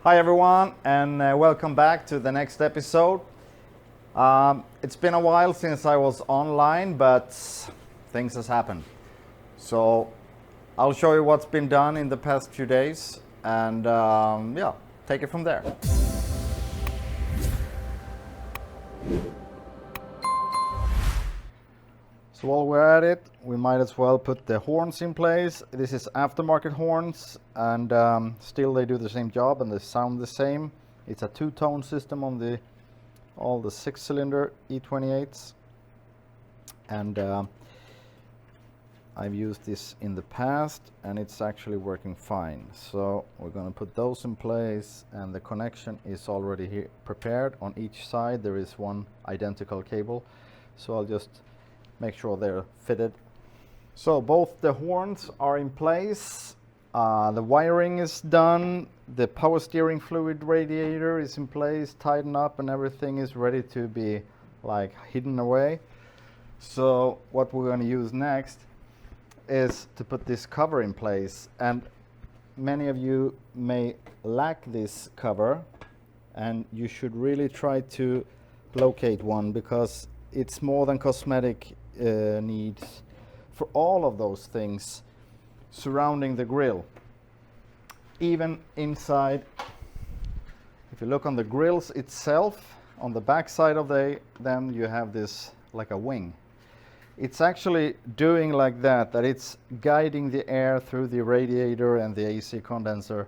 Hi everyone, and welcome back to the next episode. It's been a while since I was online, but things has happened. So I'll show you what's been done in the past few days, and yeah, take it from there. So while we're at it, we might as well put the horns in place. This is aftermarket horns, and still they do the same job and they sound the same. It's a two-tone system on all the six-cylinder E28s, and I've used this in the past and it's actually working fine. So we're going to put those in place, and the connection is already here prepared. On each side there is one identical cable, so I'll just make sure they're fitted. So both the horns are in place, the wiring is done, the power steering fluid radiator is in place, tightened up, and everything is ready to be like hidden away. So what we're going to use next is to put this cover in place, and many of you may lack this cover, and you should really try to locate one, because it's more than cosmetic needs for all of those things surrounding the grille. Even inside, if you look on the grills itself, on the back side of them you have this like a wing. It's actually doing like that it's guiding the air through the radiator and the AC condenser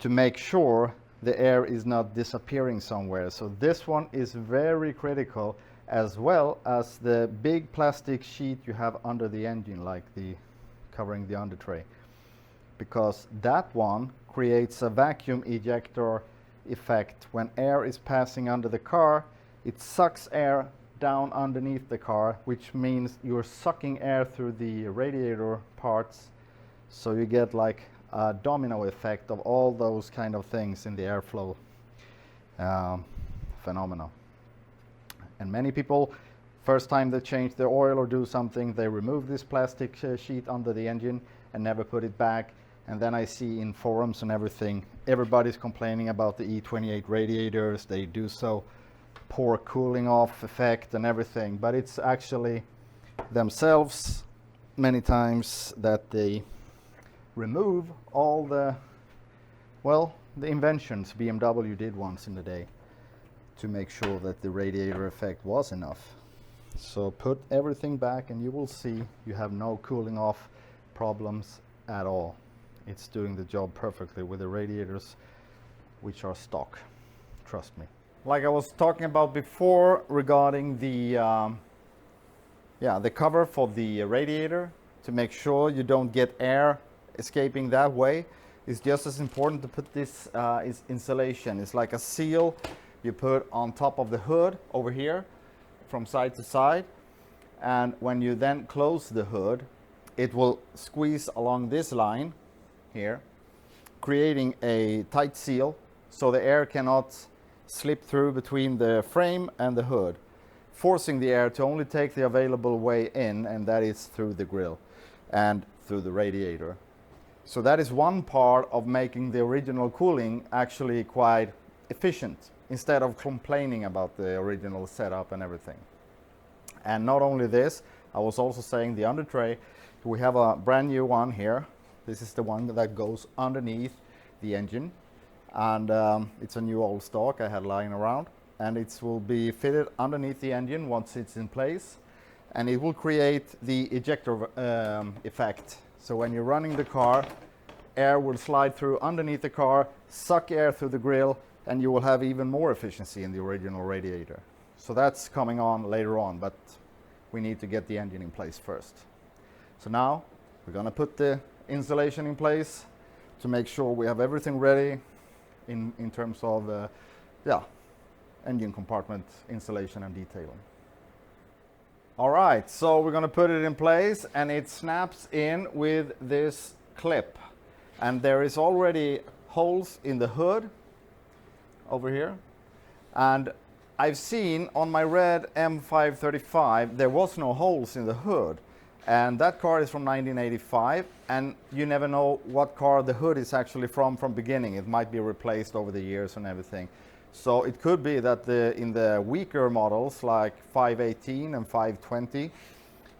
to make sure the air is not disappearing somewhere. So this one is very critical, as well as the big plastic sheet you have under the engine, like covering the under tray, because that one creates a vacuum ejector effect. When air is passing under the car, it sucks air down underneath the car, which means you're sucking air through the radiator parts, so you get like a domino effect of all those kind of things in the airflow phenomena. And many people, first time they change their oil or do something, they remove this plastic sheet under the engine and never put it back. And then I see in forums and everything, everybody's complaining about the E28 radiators. They do so poor cooling off effect and everything, but it's actually themselves many times that they remove all the inventions BMW did once in the day to make sure that the radiator effect was enough. So put everything back and you will see you have no cooling off problems at all. It's doing the job perfectly with the radiators, which are stock, trust me. Like I was talking about before regarding the cover for the radiator, to make sure you don't get air escaping that way, it's just as important to put this insulation. It's like a seal you put on top of the hood over here from side to side, and when you then close the hood, it will squeeze along this line here, creating a tight seal so the air cannot slip through between the frame and the hood, forcing the air to only take the available way in, and that is through the grille and through the radiator. So that is one part of making the original cooling actually quite efficient, instead of complaining about the original setup and everything. And not only this, I was also saying the under tray, we have a brand new one here. This is the one that goes underneath the engine, and it's a new old stock I had lying around, and it will be fitted underneath the engine once it's in place, and it will create the ejector effect. So when you're running the car, air will slide through underneath the car, suck air through the grille, and you will have even more efficiency in the original radiator. So that's coming on later on, but we need to get the engine in place first. So now we're going to put the insulation in place to make sure we have everything ready in terms of engine compartment insulation and detailing. All right, so we're going to put it in place, and it snaps in with this clip, and there is already holes in the hood over here, and I've seen on my red M535 there was no holes in the hood, And that car is from 1985, and you never know what car the hood is actually from beginning. It might be replaced over the years and everything. So it could be that in the weaker models like 518 and 520,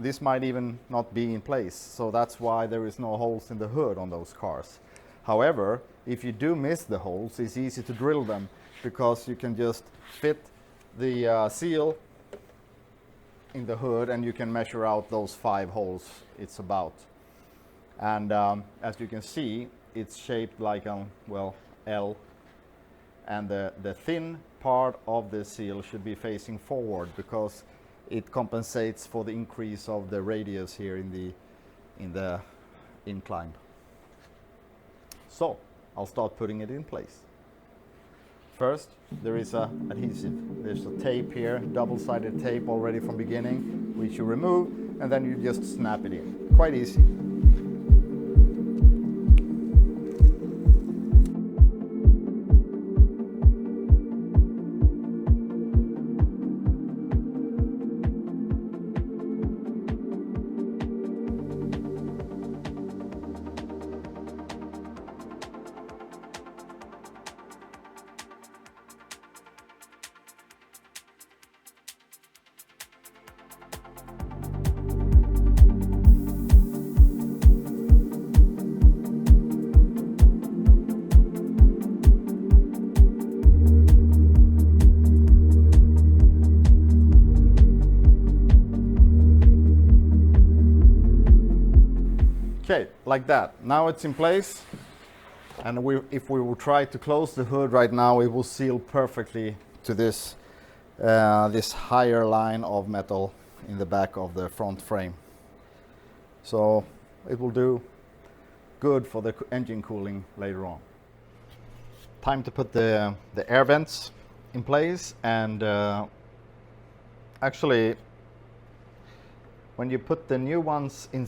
this might even not be in place. So that's why there is no holes in the hood on those cars. However, if you do miss the holes, it's easy to drill them because you can just fit the seal in the hood and you can measure out those 5 holes it's about. And as you can see, it's shaped like a, well, L, and the thin part of the seal should be facing forward because it compensates for the increase of the radius here in the incline. So I'll start putting it in place. First, there is a adhesive. There's a tape here, double-sided tape already from beginning, which you remove, and then you just snap it in. Quite easy. Okay, like that. Now it's in place, and if we will try to close the hood right now, it will seal perfectly to this this higher line of metal in the back of the front frame. So it will do good for the engine cooling later on. Time to put the air vents in place, and actually, when you put the new ones in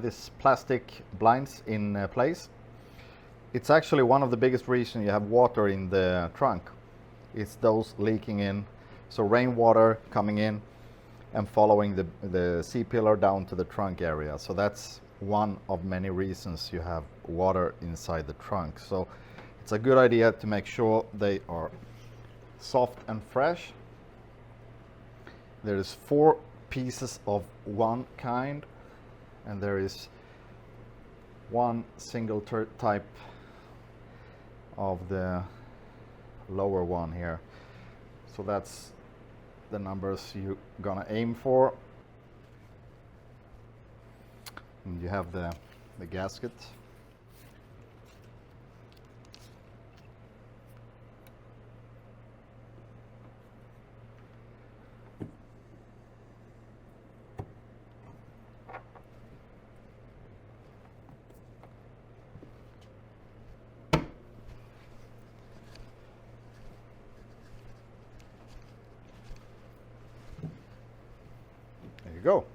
this plastic blinds in place, it's actually one of the biggest reasons you have water in the trunk. It's those leaking in, so rainwater coming in and following the C-pillar down to the trunk area. So that's one of many reasons you have water inside the trunk. So it's a good idea to make sure they are soft and fresh. There is 4 pieces of one kind, and there is one single type of the lower one here. So that's the numbers you're gonna aim for. And you have the gasket. There you go.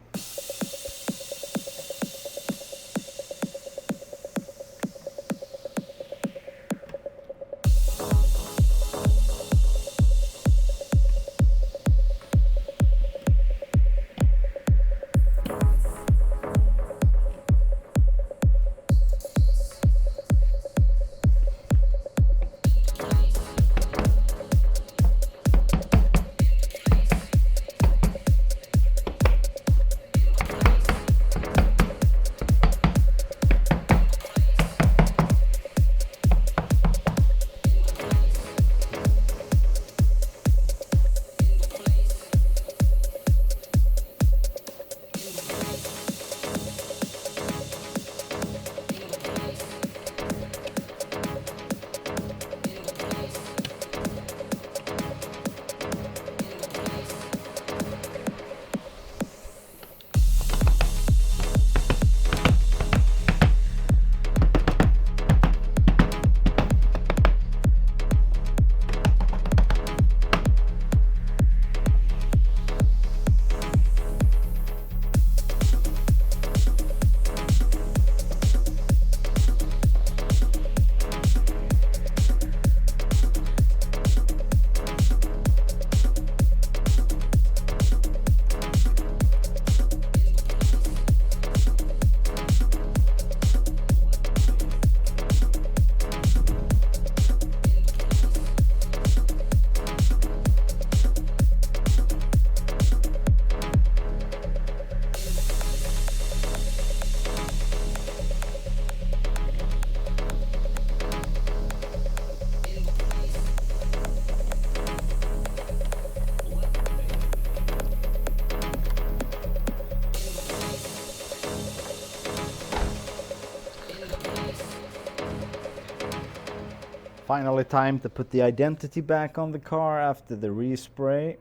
Finally time to put the identity back on the car after the respray,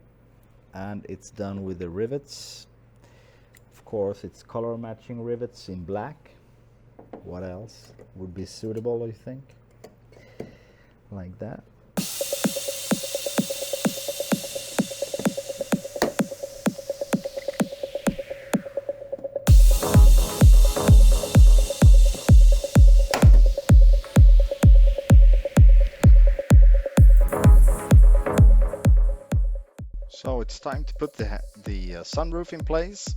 and it's done with the rivets. Of course, it's color matching rivets in black. What else would be suitable, you think? Like that. So it's time to put the sunroof in place,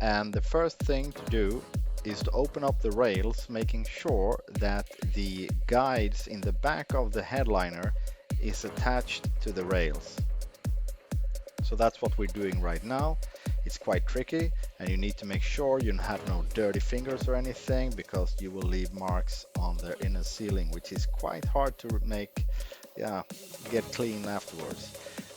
and the first thing to do is to open up the rails, making sure that the guides in the back of the headliner is attached to the rails. So that's what we're doing right now. It's quite tricky, and you need to make sure you have no dirty fingers or anything, because you will leave marks on the inner sealing, which is quite hard to get clean afterwards.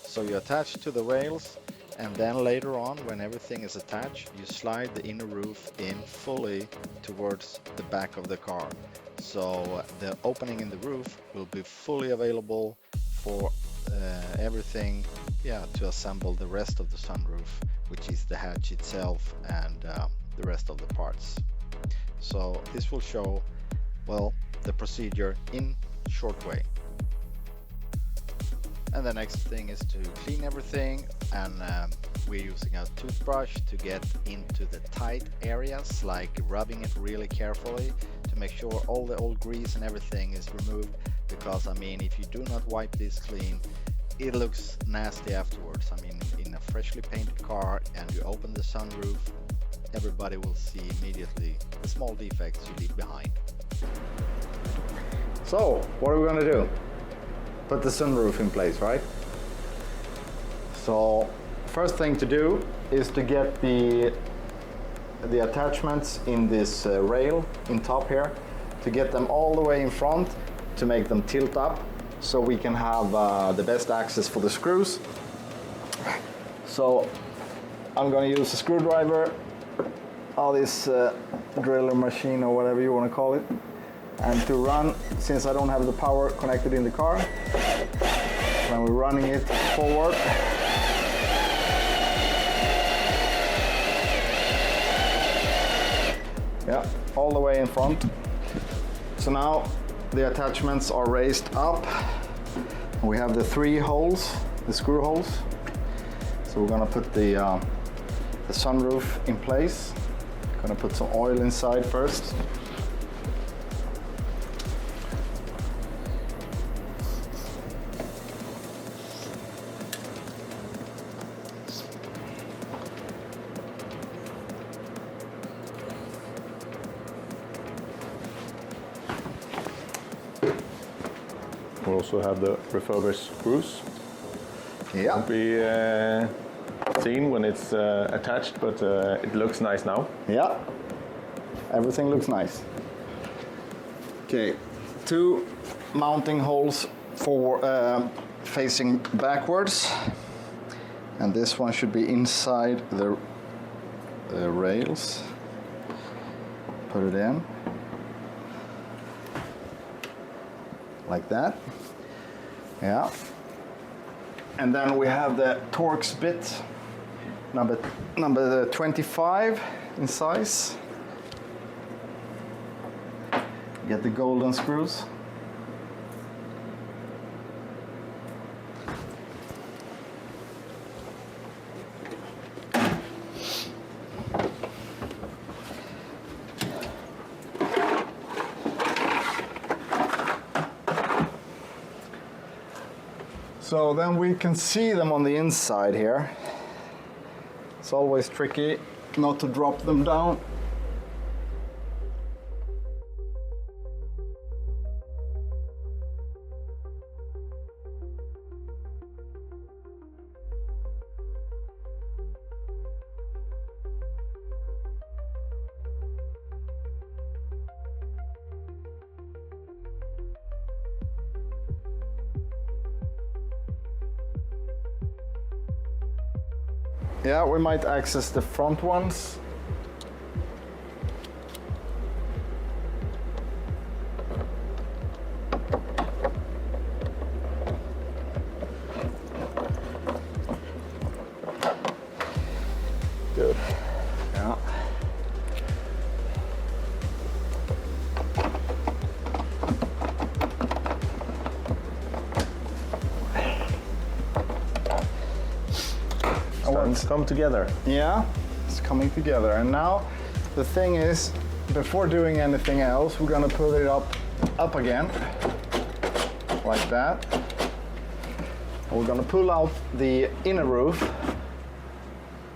So you attach to the rails, and then later on, when everything is attached, you slide the inner roof in fully towards the back of the car. So the opening in the roof will be fully available for everything, to assemble the rest of the sunroof, which is the hatch itself and the rest of the parts. So this will show, well, the procedure in short way. And the next thing is to clean everything, and we're using a toothbrush to get into the tight areas, like rubbing it really carefully to make sure all the old grease and everything is removed, because I mean, if you do not wipe this clean, it looks nasty afterwards. I mean, in a freshly painted car and you open the sunroof, everybody will see immediately the small defects you leave behind. So what are we going to do? Put the sunroof in place, right? So first thing to do is to get the attachments in this rail in top here, to get them all the way in front, to make them tilt up, so we can have the best access for the screws. So I'm going to use a screwdriver, or this driller machine, or whatever you want to call it, and to run, since I don't have the power connected in the car, when we're running it forward, all the way in front. So now the attachments are raised up. We have the 3 holes, the screw holes. So we're gonna put the sunroof in place. Gonna put some oil inside first. We also have the refurbished screws. Yeah. Won't be seen when it's attached, but it looks nice now. Yeah, everything looks nice. Okay, 2 mounting holes for facing backwards, and this one should be inside the rails. Put it in like that. Yeah. And then we have the Torx bit, number 25 in size. Get the golden screws. So then we can see them on the inside here. It's always tricky not to drop them down. Yeah, we might access the front ones. Starting to come together. Yeah, it's coming together. And now the thing is, before doing anything else, we're gonna pull it up again, like that. We're gonna pull out the inner roof,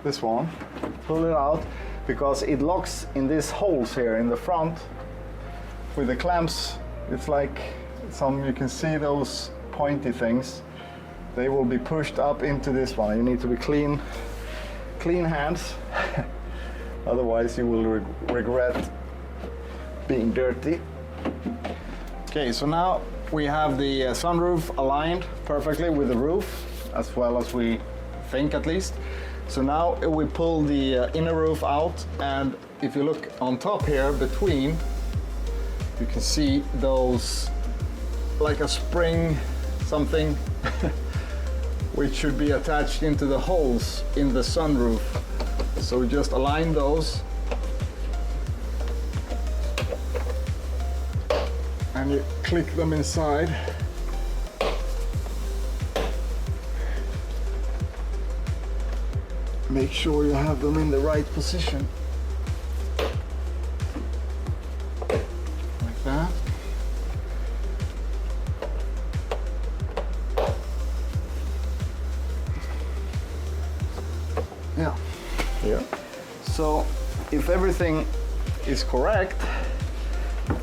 this one, pull it out, because it locks in these holes here in the front with the clamps. It's like you can see those pointy things. They will be pushed up into this one. You need to be clean hands, otherwise you will regret being dirty. Okay, so now we have the sunroof aligned perfectly with the roof, as well as we think at least. So now we pull the inner roof out, and if you look on top here between, you can see those, like a spring something, which should be attached into the holes in the sunroof. So we just align those, and you click them inside. Make sure you have them in the right position. Like that. Yeah. Yeah. So if everything is correct,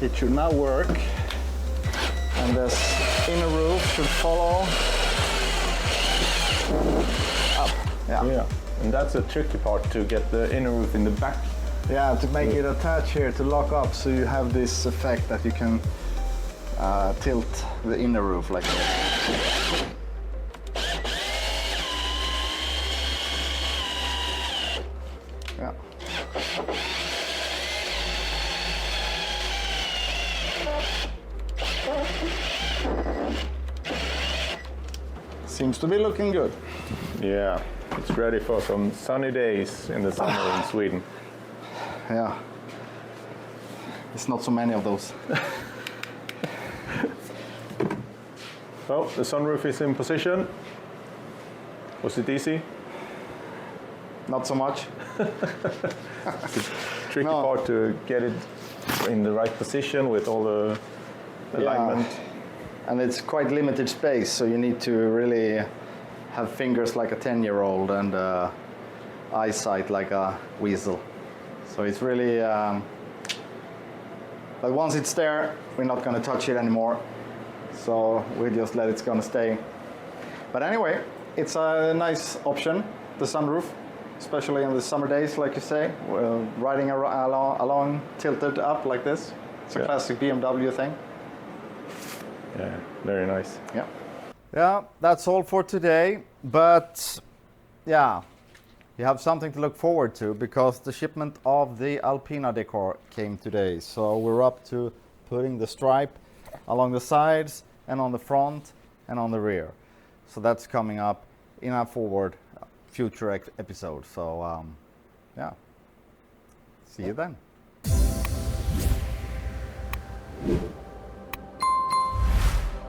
it should now work. And this inner roof should follow up. Yeah. And that's a tricky part, to get the inner roof in the back. Yeah, to make it attach here, to lock up, so you have this effect that you can tilt the inner roof like this. Yeah. Seems to be looking good. Yeah, it's ready for some sunny days in the summer in Sweden. Yeah. It's not so many of those. Well, the sunroof is in position. Was it easy? Not so much. Tricky No. part to get it in the right position with all the alignment. And it's quite limited space, so you need to really have fingers like a 10-year-old and eyesight like a weasel. So it's really, but once it's there, we're not going to touch it anymore. So we just let it's going to stay. But anyway, it's a nice option, the sunroof, especially in the summer days, like you say, riding along tilted up like this. It's a classic BMW thing. Yeah, very nice. Yeah. Yeah, that's all for today. But yeah, you have something to look forward to, because the shipment of the Alpina decor came today. So we're up to putting the stripe along the sides and on the front and on the rear. So that's coming up in our future episode. So yeah, see you then.